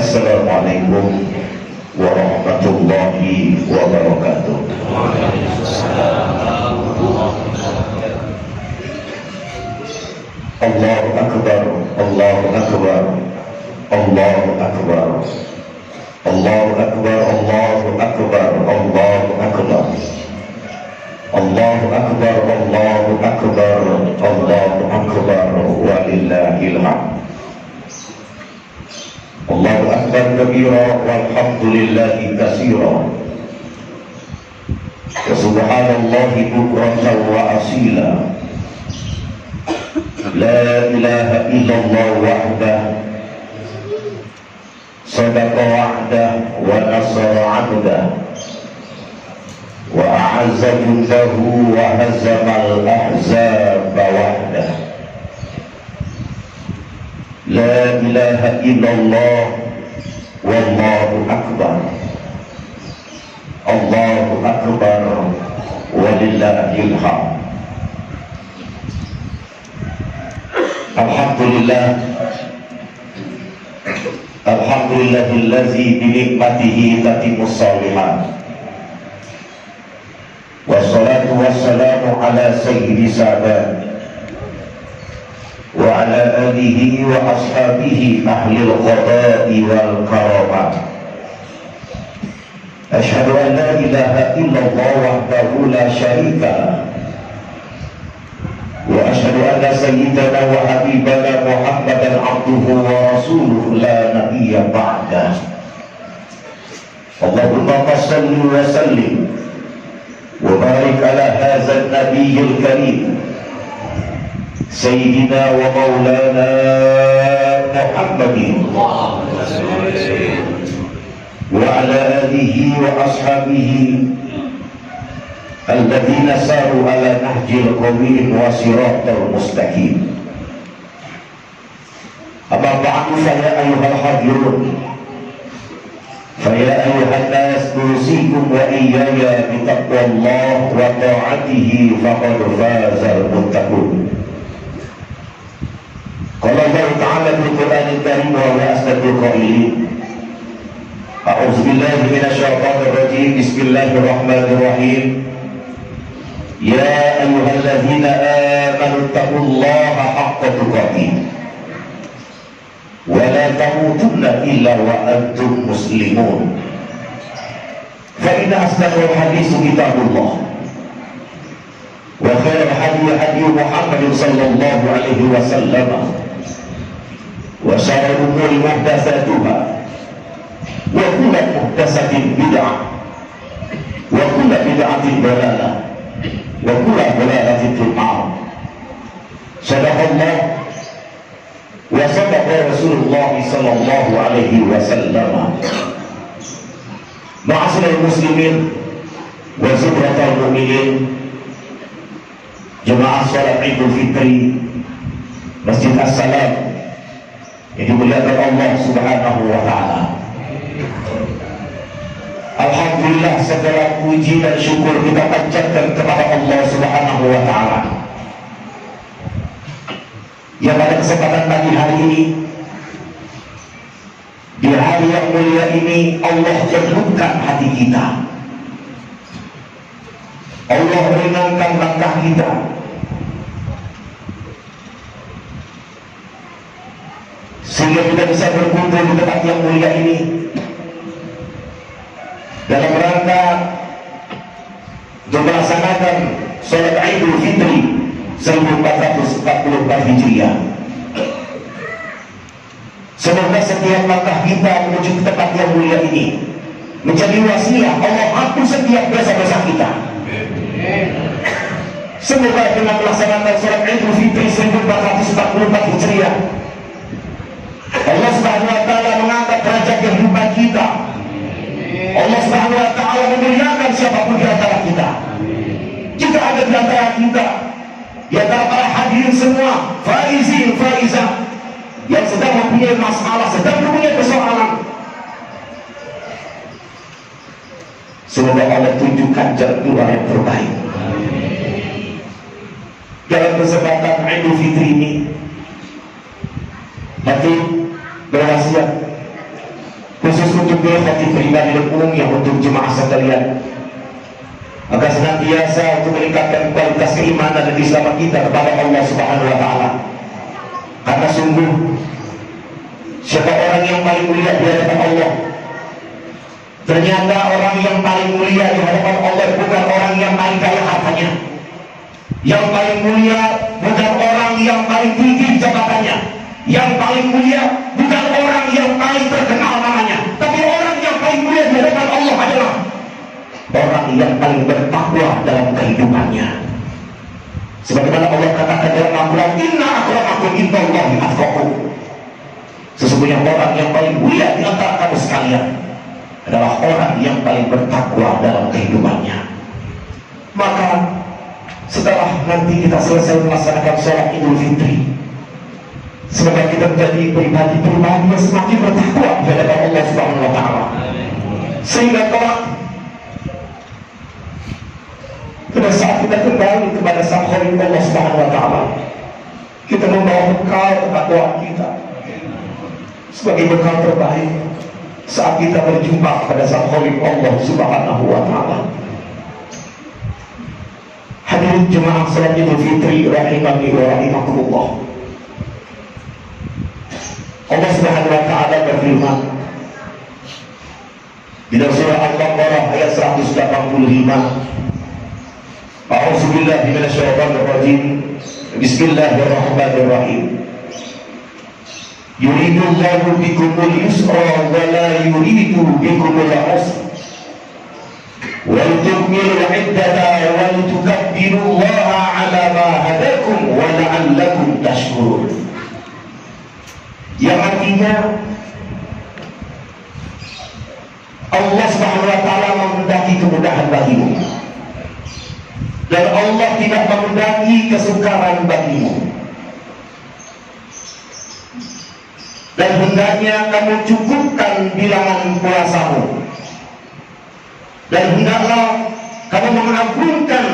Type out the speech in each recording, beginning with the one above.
Assalamualaikum warahmatullahi wabarakatuh. Allahu Akbar, Allahu Akbar, Allahu Akbar, Allahu Akbar, Allahu Akbar, Allahu Akbar, Allahu Akbar, Allahu Akbar, Allahu Akbar, walillahil hamd. Allahu Akbar kabira walhamdulillahi katsira. Wa subhanallahi bukratan wa asila. La ilaha illallah wahdah sadaqa wa'dah wa nasara 'abdah wa a'azza jundahu wa hazamal ahzaba wahdah. La ilaha illallah wallahu akbar. Allahu akbar walillahil hamd. Alhamdulillah, alhamdulillahillazi binikmatihi tatimmus shalihat. Wassalatu wassalamu ala sayyidi sadat wa ala alihi wa ashabihi ahlil qada'i wal karamah. Asyhadu an la ilaha illallah wahdahu la syarika lah, wa asyhadu anna sayyidana wa habibana Muhammadan abduhu wa rasuluhu la nabiyya ba'dah. Allahumma salli wa sallim wa barik ala hadzal nabiyyil karim sayyidina wa maulana Muhammadin wa ala alihi wa ashabihi alladzina saru ala nahjil qawim wa siratal mustaqim. Amma ba'du, fa ya ayyuhal hadirun, fa ya ayyuhan nas, usikum wa iyaya bi taqwallah wa ta'atihi faqad fazal muttaqun. Qala Allah ta'ala fil Qur'anil Karim wa huwa asdaqul qailin. A'udzu billahi minasy syaithanir rajim. Bismillahirrahmanirrahim. Ya ayyuhalladzina amanu taqullaha haqqa tuqatih wa la tamutunna illa wa antum muslimun. Fa inna asdaqal hadits kitabullah wa khairal hadi Muhammadin sallallahu alaihi wasallam wa syarrul umuri muhdatsatuha wa kullu muhdatsatin bid'ah wa kullu bid'atin dalalah wa kullu dalalatin fil nar. Sadaqallah wa sadaqa Rasulullah sallallahu alaihi wasallam. Ma'asyiral muslimin wa zubratal mu'minin, jemaah salat Idul Fitri Masjid As-Salam yang dimuliakan Allah Subhanahu wa taala. Alhamdulillah, segala puji dan syukur kita panjatkan kepada Allah Subhanahu wa taala yang pada kesempatan pagi hari ini, di hari yang mulia ini, Allah teguhkan hati kita, Allah meringankan langkah kita, sehingga kita bisa berkumpul di tempat yang mulia ini dalam rangka melaksanakan sholat Idul Fitri 1444 Hijriah. Semoga setiap langkah kita menuju ke tempat yang mulia ini menjadi wasilah Allah hapus setiap dosa-dosa kita. Semoga dengan melaksanakan sholat Idul Fitri 1444 Hijriah, Allah Subhanahu wa taala mengangkat derajat kehidupan kita. Allah Subhanahu wa taala memuliakan siapapun di antara kita. Jika ada di antara kita, di antara para hadirin semua, faizin, faizah, yang sedang mempunyai masalah, sedang mempunyai persoalan, semoga Allah tunjukkan jalan keluar yang terbaik. Dalam kesempatan Idul Fitri ini, hati berwasiat untuk khotib pribadi dan umum yang untuk jemaah sekalian, agar senantiasa untuk meningkatkan kualitas keimanan dan keislaman kita kepada Allah Subhanahu wa Ta'ala. Karena sungguh siapa orang yang paling mulia di hadapan Allah? Ternyata orang yang paling mulia di hadapan Allah bukan orang yang paling kaya hartanya. Yang paling mulia bukan orang yang paling tinggi jabatannya. Yang paling mulia bukan orang yang paling terkenal namanya, tapi orang yang paling mulia di hadapan Allah adalah orang yang paling bertakwa dalam kehidupannya. Sebagaimana Allah katakan dalam Al-Quran, inna akramakum indallahi atqakum. Sesungguhnya orang yang paling mulia di antara kamu sekalian adalah orang yang paling bertakwa dalam kehidupannya. Maka setelah nanti kita selesai melaksanakan sholat Idul Fitri, semoga kita menjadi pribadi-pribadi yang semakin bertakwa di hadapan Allah Subhanahu wa Ta'ala, sehingga kelak pada saat kita kembali kepada Sang Khalik Allah Subhanahu wa Ta'ala, kita membawa bekal ketakwaan kita sebagai bekal terbaik saat kita berjumpa kepada Sang Khalik Allah Subhanahu wa Ta'ala. Hadirin jemaah salat Idul Fitri rahimani wa rahimakumullah. Allah Subhanahu wa Ta'ala berfirman di dalam surah Al-Baqarah ayat 185, A'udzubillahi minasyaitonir rajim. Bismillahirrahmanirrahim. Yuridullahu bikumul yusra wa la yuridu bikumul usra wa litukmilu iddata wa litukabbirullaha ala ma hadakum wa la'allakum tashkurun. Yang artinya Allah Subhanahu wa Ta'ala menghendaki kemudahan bagimu, dan Allah tidak menghendaki kesukaran bagimu, dan hendaknya kamu cukupkan bilangan puasamu, dan hendaklah kamu mengagungkan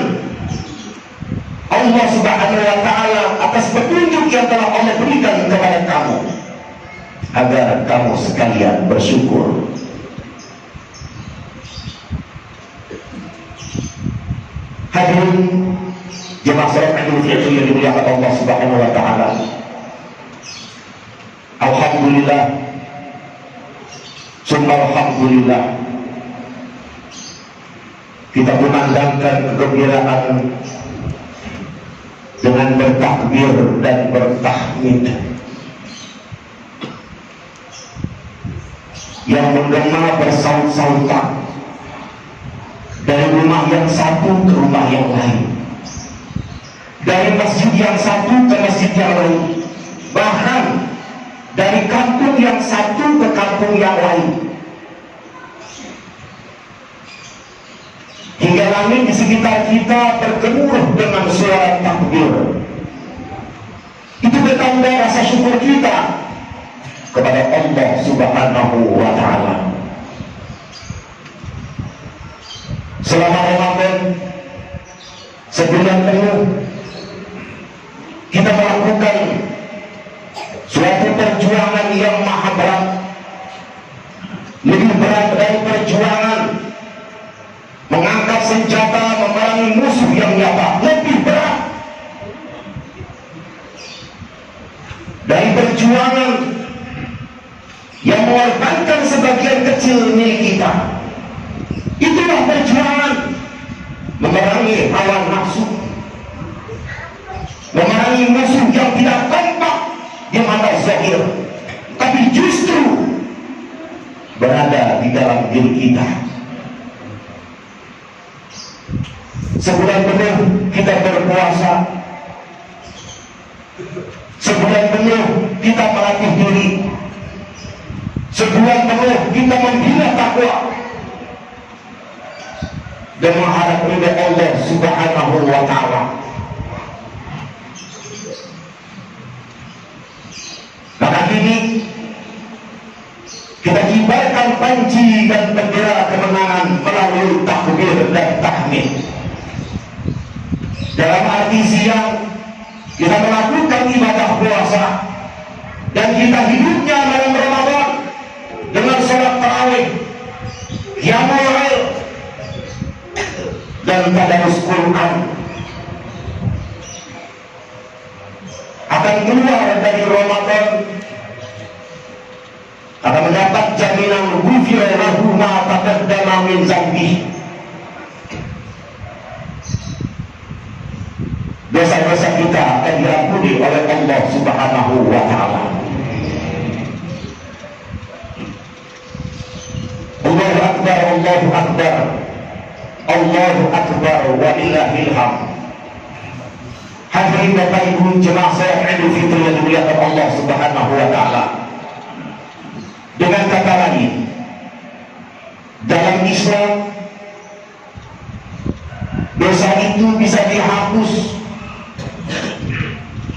Allah Subhanahu wa Ta'ala atas petunjuk yang telah Allah berikan kepada kamu, agar kamu sekalian bersyukur. Hadirin jemaah salat Idul Fitri yang dimuliakan Allah Subhanahu wa Ta'ala, alhamdulillah summa alhamdulillah, kita memandangkan kegembiraan dengan bertakbir dan bertahmid yang menggema bersaut-sautan dari rumah yang satu ke rumah yang lain, dari masjid yang satu ke masjid yang lain, bahkan dari kampung yang satu ke kampung yang lain, hingga langit di sekitar kita bergemuruh dengan suara takbir. Itu bertanda rasa syukur kita kepada Allah Subhanahu wa Ta'ala. Selama Ramadan sebulan penuh kita melakukan suatu perjuangan yang maha berat, lebih berat dari perjuangan mengangkat senjata memerangi musuh yang nyata, lebih berat dari perjuangan yang mengorbankan sebagian kecil milik kita. Itulah perjuangan memerangi hawa nafsu, memerangi musuh yang tidak tampak di mata zahir, tapi justru berada di dalam diri kita. Sebulan penuh kita berpuasa, sebulan penuh kita melatih diri, sebulan penuh kita membina takwa dan mengharap ridha Allah Subhanahu wa Ta'ala. Maka kini kita kibarkan panji dan bendera kemenangan melalui takbir dan tahmid. Dalam arti siang kita melakukan ibadah puasa, dan kita hidupnya dalam Ramadan dengan sholat tarawih, dan tadarus Quran akan keluar dari Ramadan, akan mendapat jaminan ghufira lahu ma taqaddama min dzambihi. Dosa-dosa kita akan diampuni oleh Allah Subhanahu wa taala. Allahu akbar, Allahu akbar. Allahu akbar walillahil hamd. Hadirin Bapak Ibu jemaah salat Idul Fitri yang dimuliakan Allah Subhanahu wa taala. Dengan kata lain, dalam Islam dosa itu bisa dihapus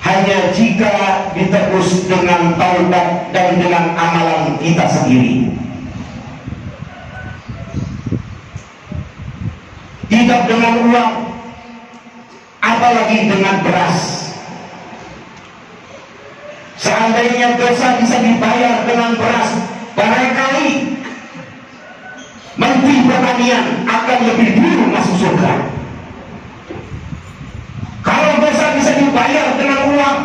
hanya jika ditebus dengan taubat dan dengan amalan kita sendiri. Tidak dengan uang, apalagi dengan beras. Seandainya dosa bisa dibayar dengan beras, barangkali Menteri Pertanian akan lebih dulu masuk surga. Kalau dosa bisa dibayar dengan uang,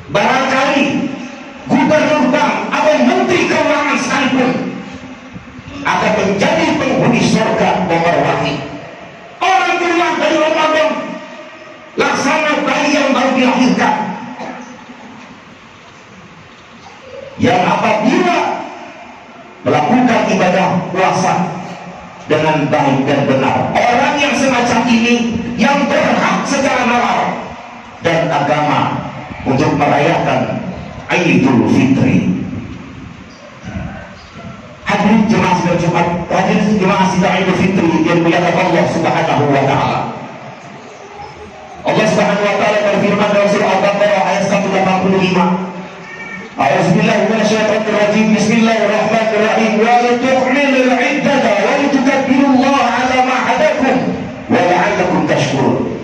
barangkali Gubernur Bank atau Menteri Keuangan sekalipun akan menjadi penghuni surga nomor wahid. Orang keluar dari Ramadan laksana bayi yang baru dilahirkan, yang apabila melakukan ibadah puasa dengan baik dan benar, orang yang semacam ini yang berhak secara moral dan agama untuk merayakan Idul Fitri. Hadirin jemaah sidang Jumat, hadirin jemaah sidang Idul Fitri yang dimuliakan Allah Subhanahu wa taala. Allah Subhanahu wa taala berfirman dalam surah Al-Baqarah ayat 185. A'udzubillahi minasyaitonir rajim. Bismillahirrahmanirrahim. Wa litu'minul 'iddata wa litukabbirullaha 'ala ma hadakum wa la'allakum tashkurun.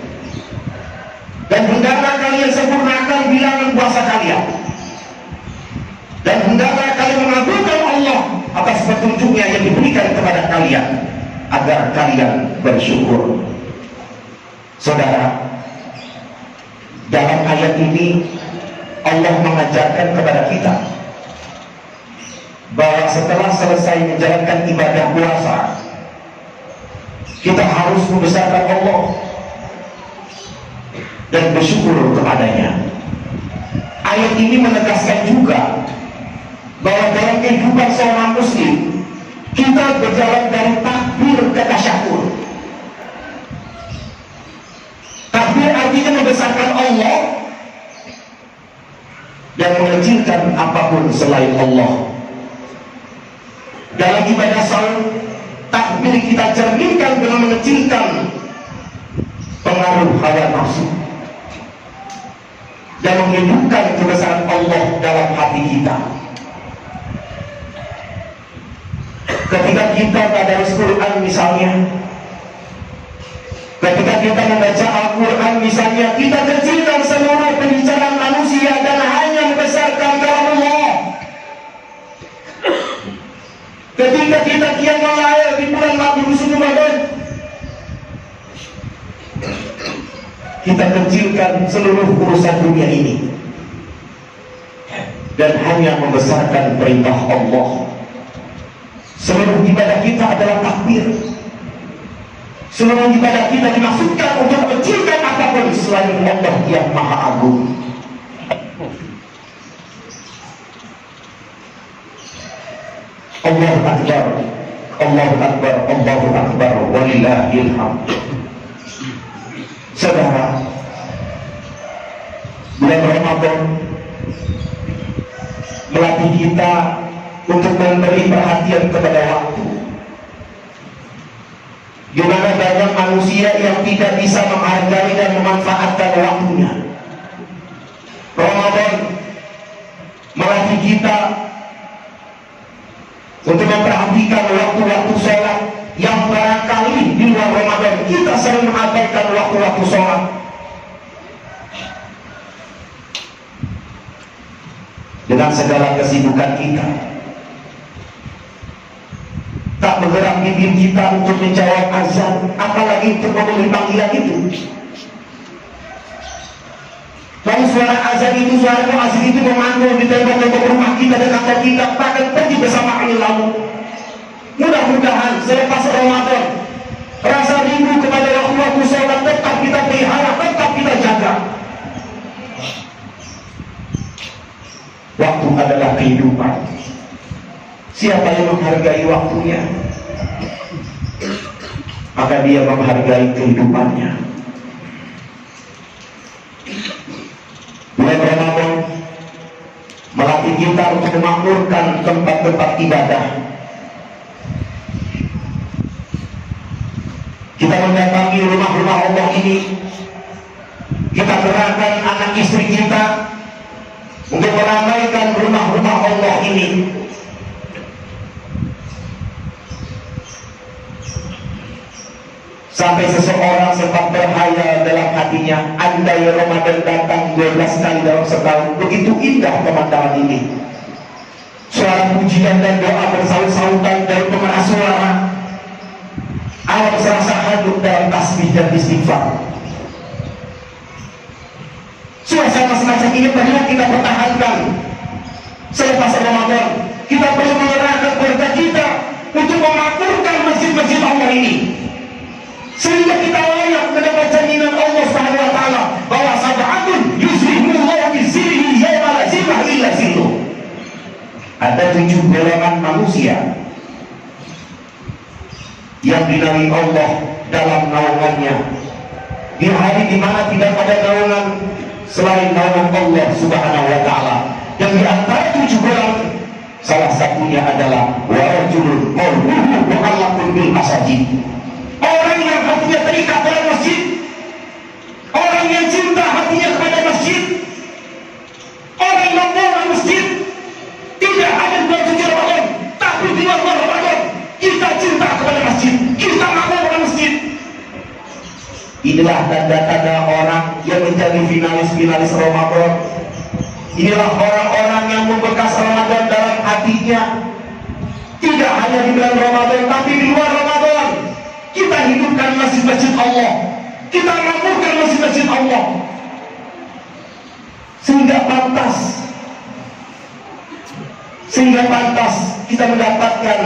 Dan hendaklah kalian sempurnakan bilangan puasa kalian, dan hendaklah kalian mengagungkan Allah atas petunjuknya yang diberikan kepada kalian agar kalian bersyukur. Saudara, dalam ayat ini Allah mengajarkan kepada kita bahwa setelah selesai menjalankan ibadah puasa, kita harus membesarkan Allah dan bersyukur kepadanya. Ayat ini menegaskan juga bahwa dalam kehidupan seorang muslim, kita berjalan dari takbir ke tasyakur. Takbir artinya membesarkan Allah dan mengecilkan apapun selain Allah. Dalam ibadah saum, takbir kita cerminkan dengan mengecilkan pengaruh hawa nafsu dan menghidupkan kebesaran Allah dalam hati kita. Ketika kita tadarus Quran misalnya, ketika kita membaca Al-Quran misalnya, kita kecilkan seluruh pembicaraan manusia dan hanya membesarkan kalam Allah. Ketika kita qiyam lail di bulan Ramadan, kita kecilkan seluruh urusan dunia ini dan hanya membesarkan perintah Allah. Seluruh ibadah kita adalah takbir. Seluruh ibadah kita dimaksudkan untuk mengecilkan apapun selain Allah yang Maha Agung. Allahu Akbar, Allahu Akbar, Allahu Akbar, walillahil hamd. Saudara, bulan Ramadan melatih kita untuk memberi perhatian kepada waktu. Di mana banyak manusia yang tidak bisa menghargai dan memanfaatkan waktunya. Ramadan melatih kita untuk memperhatikan waktu-waktu sholat yang barangkali di luar Ramadan kita sering mengabaikan waktu-waktu sholat. Dengan segala kesibukan kita, tak bergerak bibir kita untuk menjawab azan, apalagi untuk memenuhi panggilan itu. Lalu suara azan itu, suara muazin itu memanggil di tembok-tembok rumah kita dan kantor kita, bahkan pergi bersama angin lalu. Mudah-mudahan selepas Ramadan, rasa rindu kepada waktu-waktu sholat tetap kita pelihara, tetap kita jaga. Waktu adalah kehidupan. Siapa yang menghargai waktunya, maka dia menghargai kehidupannya. Bulan Ramadan melatih kita untuk memakmurkan tempat-tempat ibadah. Kita mendatangi rumah-rumah Allah ini, kita kerahkan anak istri kita untuk meramaikan rumah-rumah Allah ini. Sampai seseorang sempat berhayal dalam hatinya, andai Ramadan datang 12 kali dalam setahun, begitu indah pemandangan ini. Suara pujian dan doa bersaut-sautan dari pengeras suara, alam serasa hadur dalam tasbih dan istighfar. Suasana semacam ini perlu kita pertahankan selepas Ramadan. Kita perlu mengerahkan keluarga kita untuk memakmurkan masjid-masjid Allah ini, sehingga kita layak mendapat jaminan Allah Subhanahu wa taala bahwa sab'atun yuzhimullahu bi zillihi yauma la zilla illa zilluh. Ada 7 golongan manusia yang dinaungi Allah dalam naungannya di hari di mana tidak ada naungan selain naungan Allah Subhanahu wa taala. Dan di antara 7 golongan, salah satunya adalah wa rajulun qalbuhu mu'allaqun bil masajid. Orang yang hatinya terikat pada masjid, orang yang cinta hatinya kepada masjid, orang yang mau masjid, tidak hanya di bulan suci Ramadan, tapi di luar Ramadan kita cinta kepada masjid, kita mau kepada masjid. Inilah tanda-tanda orang yang menjadi finalis-finalis Ramadan. Inilah orang-orang yang membekas Ramadan dalam hatinya, tidak hanya di bulan Ramadan, tapi di luar Ramadan. Kita hidupkan masjid-masjid Allah, kita makmurkan masjid-masjid Allah, sehingga pantas kita mendapatkan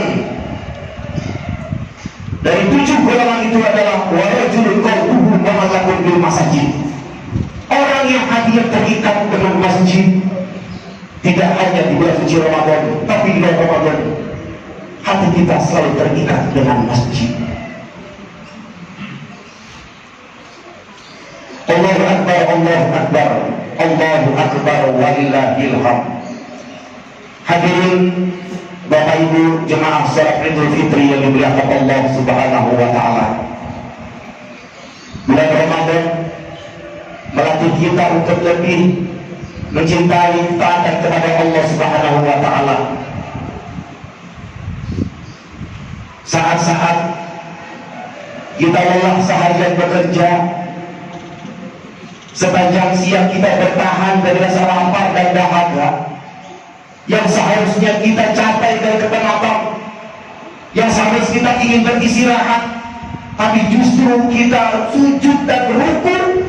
dari 7 golongan itu adalah warajulun qalbuhu mu'allaqun bil masajid. Orang yang hatinya terikat dengan masjid, tidak hanya di bulan suci Ramadan, tapi di luar Ramadan hati kita selalu terikat dengan masjid. Allahu Akbar, Allahu Akbar, Allahu Akbar, walillahil hamd. Hadirin Bapak Ibu jemaah salat Idul Fitri yang dimuliakan Allah Subhanahu wa taala. Bulan Ramadan melatih kita untuk lebih mencintai, taat kepada Allah Subhanahu wa taala. Saat-saat kita lelah seharian bekerja, sepanjang siang kita bertahan dari rasa lapar dan dahaga yang seharusnya kita capai dari kepenatan, yang seharusnya kita ingin beristirahat, tapi justru kita sujud dan rukun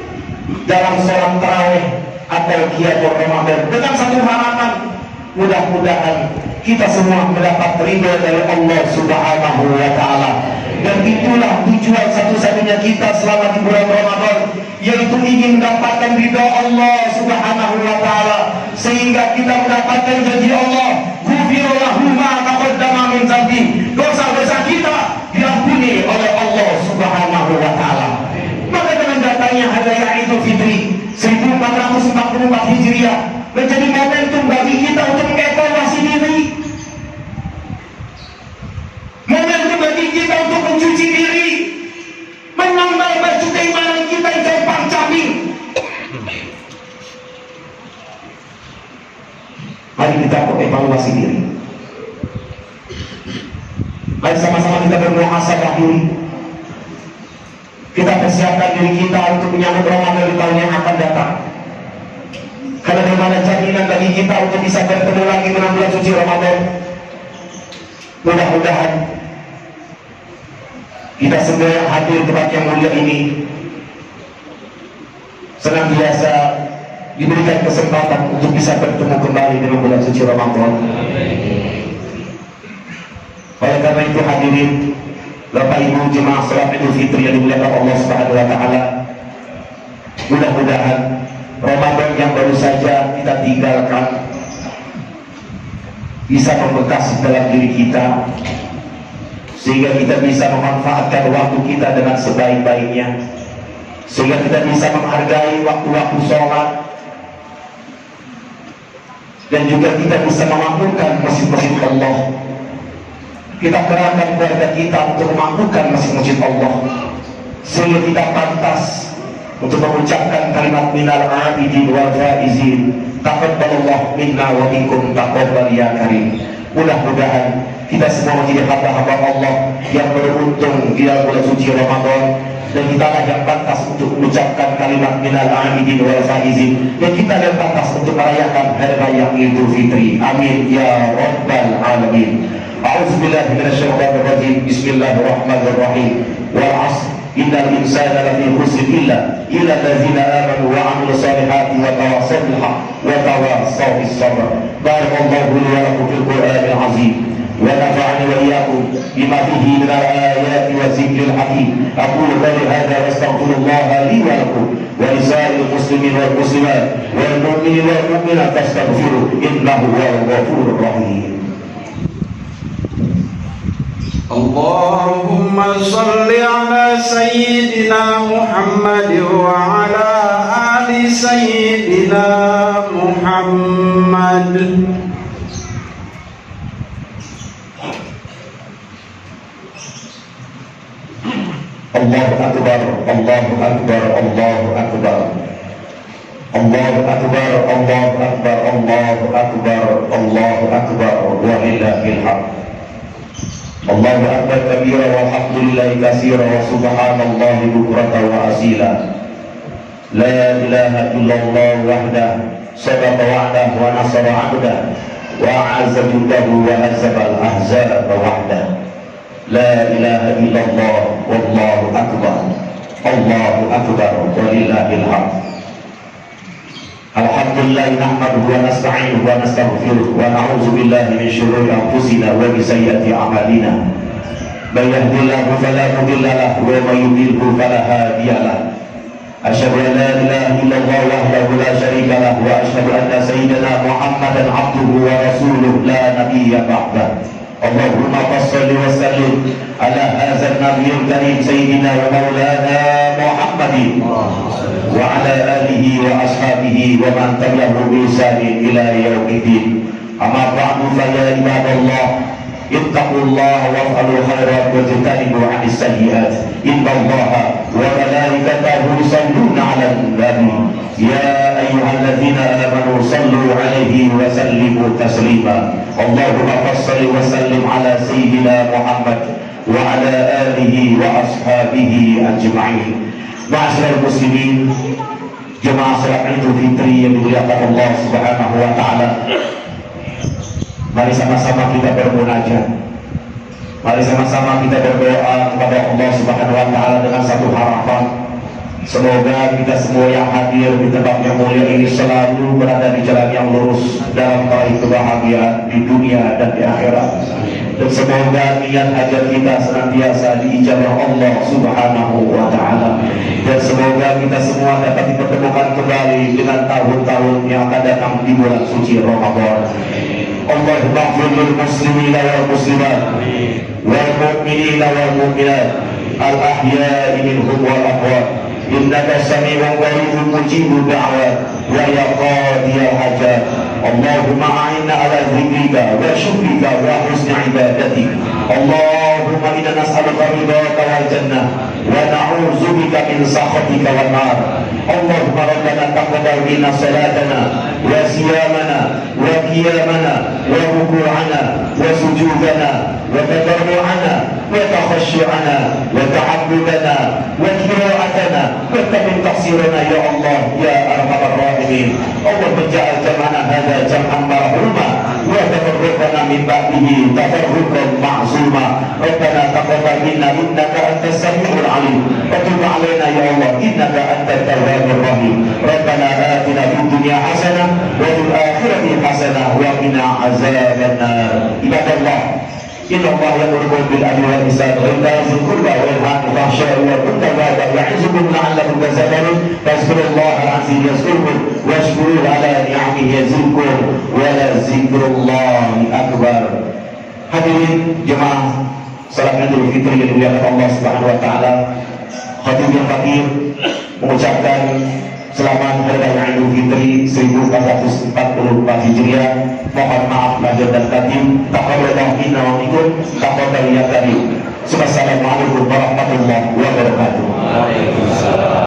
dalam sholat tarawih atau qiyamul Ramadan dengan satu harapan, mudah-mudahan kita semua mendapat ridho dari Allah Subhanahu wa taala. Dan itulah tujuan satu-satunya kita selama di bulan Ramadan, yaitu ingin mendapatkan ridho Allah Subhanahu wa taala, sehingga kita mendapatkan janji Allah, ghufira lahu ma taqaddama min dzambi. Dosa-dosa kita diampuni oleh Allah Subhanahu wa taala. Maka dengan datangnya hari Idul Fitri 1444 Hijriah menjadi momentum bagi kita untuk mengevaluasi diri, momentum bagi kita untuk mencuci diri, menambah baju keimanan kita yang compang-camping. Mari kita evaluasi diri. Mari sama-sama kita bermuhasabah diri. Kita persiapkan diri kita untuk menyambut Ramadan di tahun yang akan datang. Karena bagaimana jaminan bagi kita untuk bisa bertemu lagi dengan bulan suci Ramadan. Mudah-mudahan kita semua yang hadir tempat yang mulia ini senantiasa diberikan kesempatan untuk bisa bertemu kembali dengan bulan suci Ramadan. Oleh karena itu hadirin Bapak Ibu jemaah salat Idul Fitri yang dimuliakan Allah Subhanahu wa taala, mudah-mudahan Ramadan yang baru saja kita tinggalkan bisa membekas dalam diri kita, sehingga kita bisa memanfaatkan waktu kita dengan sebaik-baiknya, sehingga kita bisa menghargai waktu-waktu sholat, dan juga kita bisa memakmurkan masjid-masjid Allah. Kita kerahkan keluarga kita untuk memakmurkan masjid-masjid Allah, sehingga kita pantas untuk mengucapkan kalimat minal abidin wal faizin, taqabbalallahu minna wa minkum taqabbal ya karim. Mudah-mudahan kita semua menjadi hamba-hamba Allah yang beruntung di dalam bulan suci Ramadan, dan kita lah yang pantas untuk mengucapkan kalimat minal abidin wal faizin, dan kita yang pantas untuk merayakan hari raya Idul Fitri. Amin ya rabbal alamin. A'udzubillahi minasyaitonir rajim. Bismillahirrahmanirrahim. Wal 'asr innal insana lafi khusr illa allazina amanu wa 'amilus solihati wa tawassaw bil haqq wa tawassaw bis sabr. Barakallahu li wa lakum fil Qur'anil 'azim wa nafa'ani wa iyyakum bima fihi minal ayati wa dzikril hakim. Aqulu qawli hadza wa astaghfirullaha li wa lakum wa lisa'iril muslimin wal muslimat wal mu'minin wal mu'minat fastaghfiruhu innahu huwal ghafurur rahim. اللهم صل على سيدنا محمد وعلى آل سيدنا محمد. الله أكبر الله أكبر الله أكبر الله أكبر الله أكبر الله أكبر الله أكبر ولله الحمد. الله أكبر كبيرا والحمد لله كثيرا وسبحان الله بكرة وأصيلا. لا إله إلا الله وحده صدق وعده ونصر عبده وأعز جنده وهزم الأحزاب وحده. لا إله إلا الله والله أكبر الله أكبر ولله الحمد. Alhamdulillah nahmaduhu wa nasta'inuhu wa nastaghfiruh wa na'udzu billahi min syururi anfusina wa min sayyiati a'malina. May yahdihillahu fala mudilla lahu wa may yudlilhu fala hadiya lahu. Asyhadu an la ilaha illallah wahdahu la syarika lahu wa asyhadu anna sayyidana Muhammadan 'abduhu wa rasuluhu la nabiyya ba'dahu. Allahumma shalli wa sallim ala hadzal nabiyil karim sayyidina wa maulana Muhammadin wa ala alihi wa ashabihi wa man tabi'ahu bi ihsanin ila yaumiddin. Amma ba'du fa ya ibadallah ittaqullaha waf'alul khairat wajtanibu 'anis sayyi'at. Innallaha wa malaikatahu yusalluna 'alan nabi ya ayyuhalladzina amanu sallu 'alaihi wa sallimu taslima. Allahumma shalli wa sallim ala sayyidina Muhammad wa ala alihi wa ashabihi ajma'in. Ma'asyiral muslimin, jemaah salat Idul Fitri yang dimuliakan Allah Subhanahu wa taala. Mari sama-sama kita bermunajat. Mari sama-sama kita berdoa kepada Allah Subhanahu wa taala dengan satu harapan. Semoga kita semua yang hadir di tempat yang mulia ini selalu berada di jalan yang lurus dalam meraih kebahagiaan di dunia dan di akhirat. Dan semoga niat hajat kita senantiasa diijabah Allah Subhanahu wa taala. Dan semoga kita semua dapat dipertemukan kembali dengan tahun-tahun yang akan datang di bulan suci Ramadan. Allahumma ighfir lil muslimina wal muslimat wal mu'minina wal mu'minat al ahya'i minhum wal amwat. Innaka sami'un qaribun mujibud da'wat wa ya qadiyal hajat. Allahumma a'inna ala dzikrika wa syukrika wa husni ibadatik. Allahumma inna nas'aluka ridhaka wal jannah wa na'udzu bika min sakhatika wan nar. Allahumma rabbana taqabbal minna salatana wa siyamana wa qiyamana wa ruku'ana wa sujudana wa tadarru'ana wa takhashu'ana wa ta'abbudana wa qira'atana wa tamin taqsirana ya Allah ya arhamar rahimin. Allahumma ja'al jam'ana hadza jam'an marhuma wa tafarraqana min ba'dihi tafarruqan ma'suma. Rabbana taqabbal minna innaka antas samiul alim wa tub alaina ya Allah innaka antat tawwabur rahim. Rabbana atina fid dunya hasanah wa fil akhirati hasanah wa qina azabannar. Ibadallah, inna Allah ya'muru bil adli wal ihsan wa ita'i dzil qurba wa yanha 'anil fahsya'i wal munkari wa ya'izukum la'allakum tadhakkarun. Fazkurullahal 'azim yazkurkum washkuru 'ala ni'amihi yazidkum wa la dzikrullahi akbar. Hadirin jemaah salat Idul Fitri yang dimuliakan Allah Subhanahu wa taala, khatib yang fakir mengucapkan selamat hari raya Idul Fitri 1444 Hijriah. Mohon maaf lahir dan batin. Taqabbalallahu minna wa minkum. Taqabbal ya karim.